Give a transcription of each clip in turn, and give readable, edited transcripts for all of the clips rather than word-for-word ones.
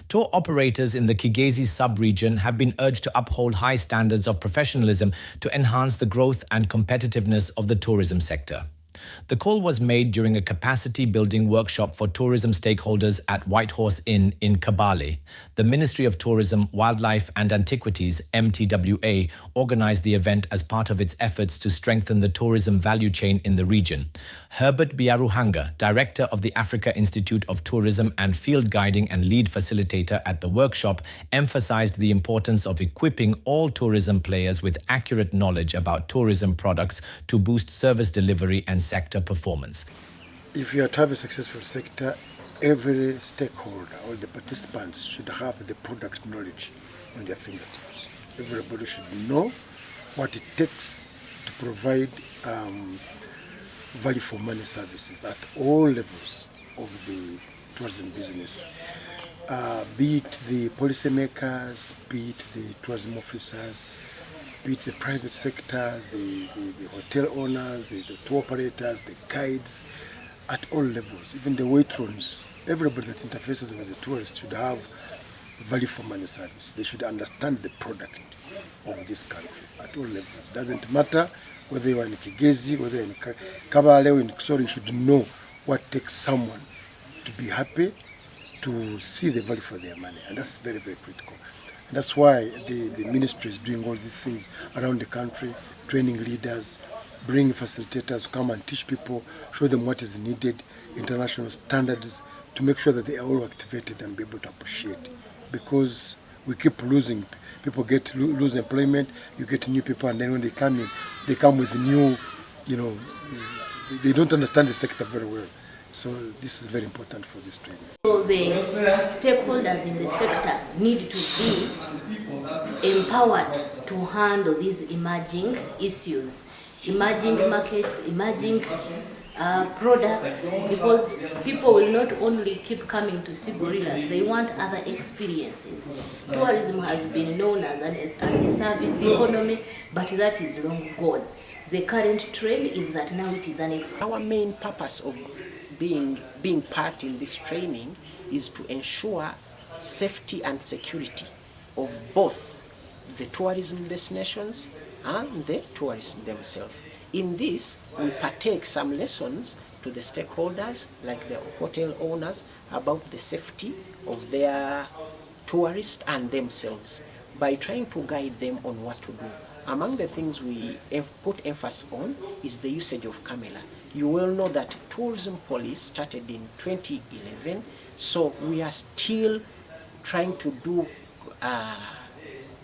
Tour operators in the Kigezi sub-region have been urged to uphold high standards of professionalism to enhance the growth and competitiveness of the tourism sector. The call was made during a capacity-building workshop for tourism stakeholders at Whitehorse Inn in Kabale. The Ministry of Tourism, Wildlife and Antiquities, MTWA, organised the event as part of its efforts to strengthen the tourism value chain in the region. Herbert Biaruhanga, Director of the Africa Institute of Tourism and Field Guiding and lead facilitator at the workshop, emphasised the importance of equipping all tourism players with accurate knowledge about tourism products to boost service delivery and sector performance. If you are to have a successful sector, every stakeholder, all the participants should have the product knowledge on their fingertips. Everybody should know what it takes to provide value for money services at all levels of the tourism business. Be it the policymakers, be it the tourism officers, be it the private sector, the hotel owners, the tour operators, the guides, at all levels, even the waitrons, everybody that interfaces with the tourists should have value for money service. They should understand the product of this country at all levels. It doesn't matter whether you are in Kigezi, whether you are in Kabale or in Kigezi, you should know what takes someone to be happy, to see the value for their money. And that's very, very critical. And that's why the ministry is doing all these things around the country, training leaders, bringing facilitators to come and teach people, show them what is needed, international standards, to make sure that they are all activated and be able to appreciate. Because we keep losing, people lose employment, you get new people, and then when they come in, they come with new, they don't understand the sector very well. So this is very important for this training. So the stakeholders in the sector need to be empowered to handle these emerging issues, emerging markets, emerging products, because people will not only keep coming to see gorillas, they want other experiences. Tourism has been known as a service economy, but that is long gone. The current trend is that now it is an experience. Our main purpose of being part in this training is to ensure safety and security of both the tourism destinations and the tourists themselves. In this, we partake some lessons to the stakeholders, like the hotel owners, about the safety of their tourists and themselves, by trying to guide them on what to do. Among the things we put emphasis on is the usage of camera. You will know that tourism police started in 2011, so we are still trying to do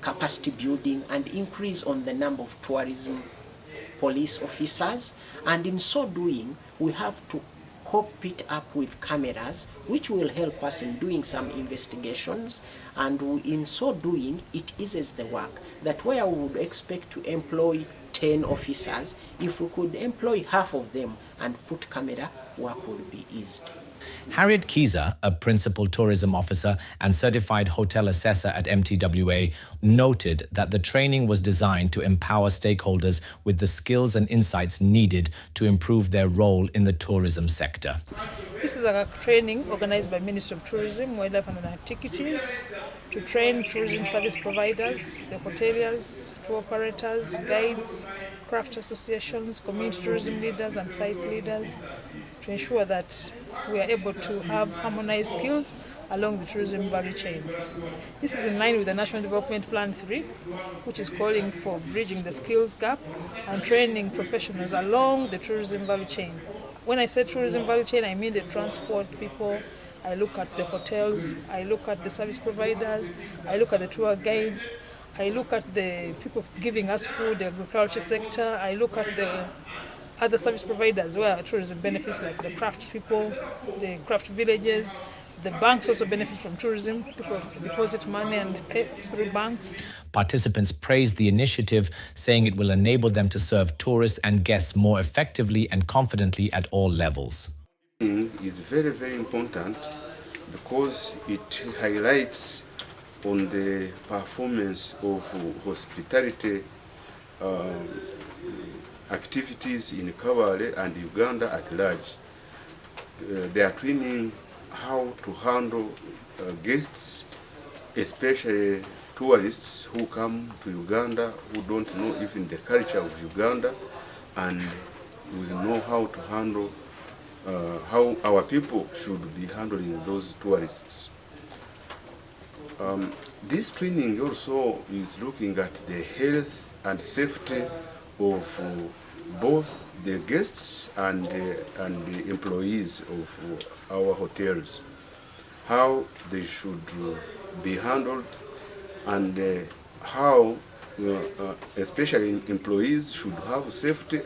capacity building and increase on the number of tourism police officers, and in so doing we have to cop it up with cameras, which will help us in doing some investigations, and in so doing it eases the work. That where we would expect to employ 10 officers, if we could employ half of them and put camera, work would be eased. Harriet Kigezi, a principal tourism officer and certified hotel assessor at MTWA, noted that the training was designed to empower stakeholders with the skills and insights needed to improve their role in the tourism sector. This is a training organized by Ministry of Tourism, Wildlife and Antiquities, to train tourism service providers, the hoteliers, tour operators, guides, craft associations, community tourism leaders and site leaders, to ensure that we are able to have harmonized skills along the tourism value chain. This is in line with the National Development Plan 3, which is calling for bridging the skills gap and training professionals along the tourism value chain. When I say tourism value chain, I mean the transport people, I look at the hotels, I look at the service providers, I look at the tour guides, I look at the people giving us food, the agriculture sector, I look at the other service providers where tourism benefits, like the craft people, the craft villages. The banks also benefit from tourism. People deposit money and pay through banks. Participants praised the initiative, saying it will enable them to serve tourists and guests more effectively and confidently at all levels. Is very, very important because it highlights on the performance of hospitality activities in Kabale and Uganda at large. They are training how to handle guests especially tourists who come to Uganda who don't know even the culture of Uganda and will know how to handle, how our people should be handling those tourists. This training also is looking at the health and safety of both the guests and the employees of our hotels, how they should be handled, and how especially employees should have safety